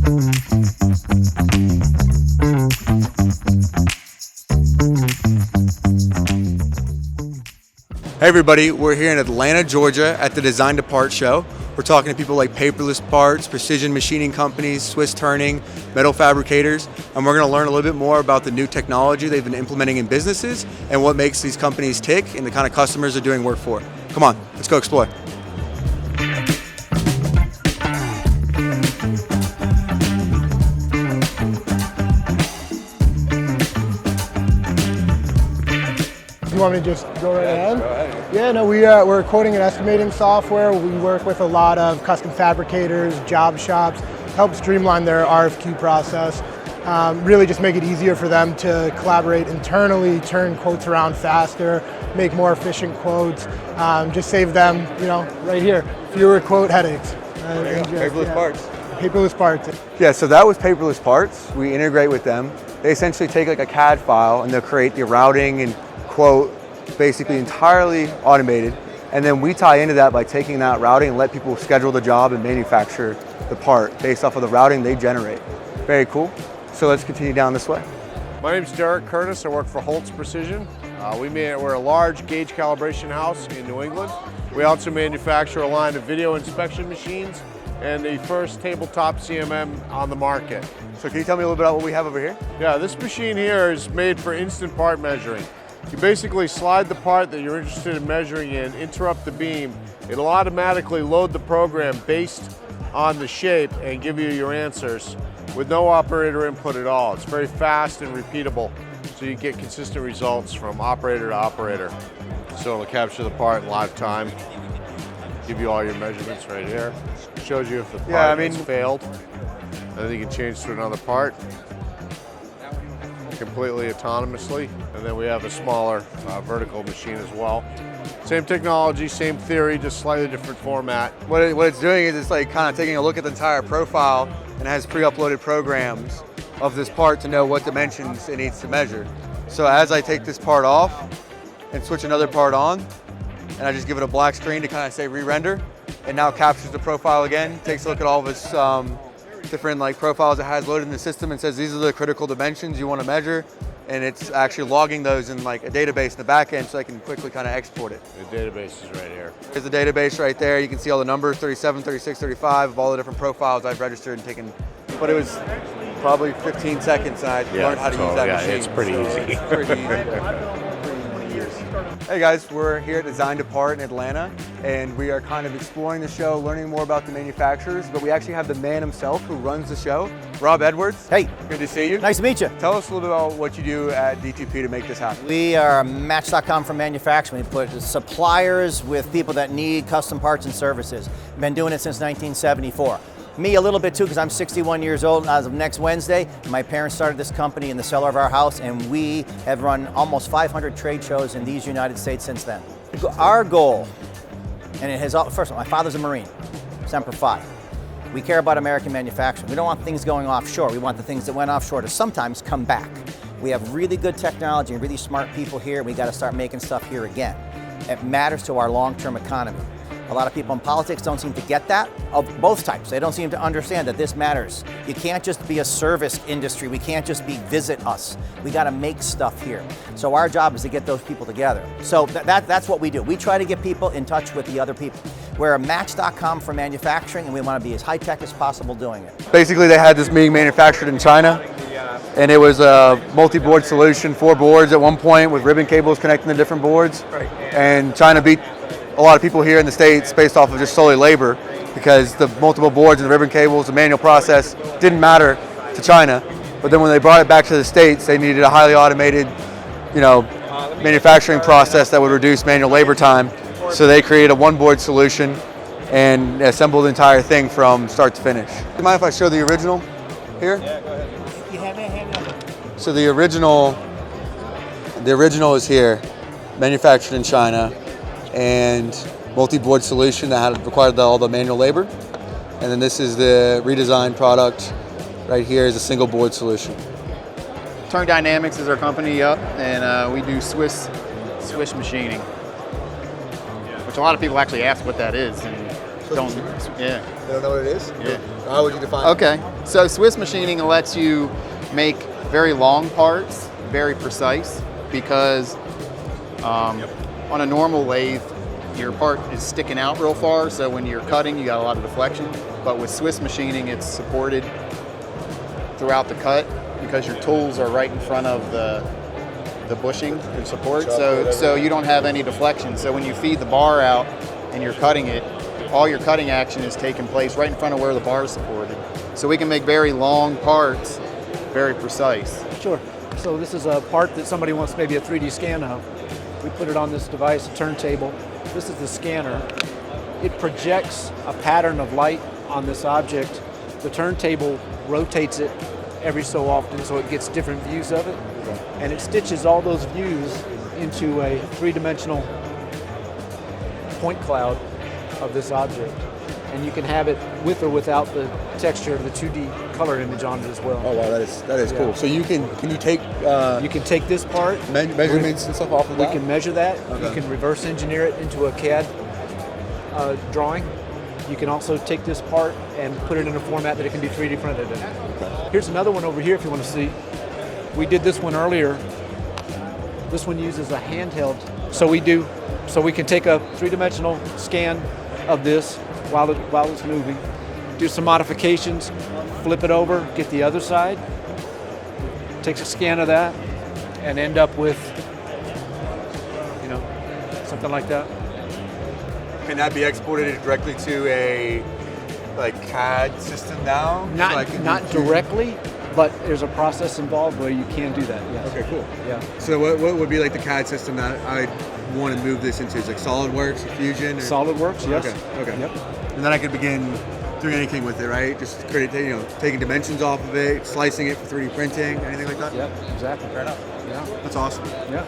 Hey everybody, we're here in Atlanta, Georgia at the Design-2-Part show. We're talking to people like paperless parts, precision machining companies, Swiss turning, metal fabricators, and we're going to learn a little bit more about the new technology they've been implementing in businesses and what makes these companies tick and the kind of customers they're doing work for. Come on, let's go explore. You want me to just go right ahead? Go ahead. Yeah, no, we're quoting and estimating software. We work with a lot of custom fabricators, job shops, help streamline their RFQ process, really just make it easier for them to collaborate internally, turn quotes around faster, make more efficient quotes, just save them, right here, fewer quote headaches. Paperless parts. Paperless parts. Yeah, so that was paperless parts. We integrate with them. They essentially take like a CAD file and they'll create the routing and quote, basically entirely automated, and then we tie into that by taking that routing and let people schedule the job and manufacture the part based off of the routing they generate. Very cool. So let's continue down this way. My name is Derek Curtis. I work for Holtz Precision. We're a large gauge calibration house in New England. We also manufacture a line of video inspection machines and the first tabletop CMM on the market. So can you tell me a little bit about what we have over here? Yeah, this machine here is made for instant part measuring. You basically slide the part that you're interested in measuring in, interrupt the beam. It'll automatically load the program based on the shape and give you your answers with no operator input at all. It's very fast and repeatable, so you get consistent results from operator to operator. So it'll capture the part in live time, give you all your measurements right here. Shows you if the part has failed, and then you can change to another part completely autonomously. And then we have a smaller vertical machine as well. Same technology, same theory, just slightly different format. What it's doing is it's like kind of taking a look at the entire profile and has pre-uploaded programs of this part to know what dimensions it needs to measure. So as I take this part off and switch another part on, and I just give it a black screen to kind of say re-render, it now captures the profile again, takes a look at all of its different profiles it has loaded in the system and says these are the critical dimensions you want to measure, and it's actually logging those in like a database in the back end so I can quickly kind of export it. The database is right here. There's the database right there. You can see all the numbers, 37, 36, 35 of all the different profiles I've registered and taken. But it was probably 15 seconds and I learned how to use that machine. It's pretty easy. It's pretty easy. Hey guys, we're here at Design-2-Part in Atlanta, and we are kind of exploring the show, learning more about the manufacturers, but we actually have the man himself who runs the show, Rob Edwards. Hey. Good to see you. Nice to meet you. Tell us a little bit about what you do at D2P to make this happen. We are Match.com for manufacturing. We put suppliers with people that need custom parts and services. Been doing it since 1974. Me a little bit too, because I'm 61 years old as of next Wednesday. My parents started this company in the cellar of our house, and we have run almost 500 trade shows in these United States since then. Our goal, and it has, first of all, my father's a Marine, Semper Fi. We care about American manufacturing. We don't want things going offshore. We want the things that went offshore to sometimes come back. We have really good technology and really smart people here. We got to start making stuff here again. It matters to our long-term economy. A lot of people in politics don't seem to get that, of both types. They don't seem to understand that this matters. You can't just be a service industry. We can't just be visit us. We got to make stuff here. So our job is to get those people together. So that's what we do. We try to get people in touch with the other people. We're a Match.com for manufacturing, and we want to be as high-tech as possible doing it. Basically, they had this being manufactured in China, and it was a multi-board solution, 4 boards at one point with ribbon cables connecting the different boards. And China beat a lot of people here in the States based off of just solely labor, because the multiple boards and the ribbon cables, the manual process didn't matter to China. But then when they brought it back to the States, they needed a highly automated, manufacturing process that would reduce manual labor time. So they created a one-board solution and assembled the entire thing from start to finish. Do you mind if I show the original here? Yeah, go ahead. You have it? So the original is here, manufactured in China, and multi-board solution that had required all the manual labor. And then this is the redesigned product right here, is a single board solution. Turn Dynamics is our company, and we do Swiss machining, which a lot of people actually ask what that is and don't. Yeah. They don't know what it is? Yeah. How would you define Okay, so Swiss machining lets you make very long parts, very precise, because on a normal lathe, your part is sticking out real far, so when you're cutting, you got a lot of deflection. But with Swiss machining, it's supported throughout the cut because your tools are right in front of the bushing and support, so you don't have any deflection. So when you feed the bar out and you're cutting it, all your cutting action is taking place right in front of where the bar is supported. So we can make very long parts, very precise. Sure. So this is a part that somebody wants maybe a 3D scan of. We put it on this device, a turntable. This is the scanner. It projects a pattern of light on this object. The turntable rotates it every so often so it gets different views of it. And it stitches all those views into a three-dimensional point cloud of this object. And you can have it with or without the texture of the 2D color image on it as well. Oh wow, that is cool. So you can you take you can take this part, measurements and stuff off of that? we can measure that. Okay. You can reverse engineer it into a CAD drawing. You can also take this part and put it in a format that it can be 3D printed in. Okay. Here's another one over here if you want to see. We did this one earlier. This one uses a handheld. So we can take a three-dimensional scan of this while it's moving, do some modifications, flip it over, get the other side, takes a scan of that, and end up with, something like that. Can that be exported directly to a CAD system now? Not directly, but there's a process involved where you can do that. Yes. Okay, cool. Yeah. So what would be the CAD system that I want to move this into? Is SolidWorks, Fusion? SolidWorks, yes. Okay. Yep. And then I could begin doing anything with it, right? Just taking dimensions off of it, slicing it for 3D printing, anything like that? Yep, exactly. Fair enough. Yeah. That's awesome. Yeah.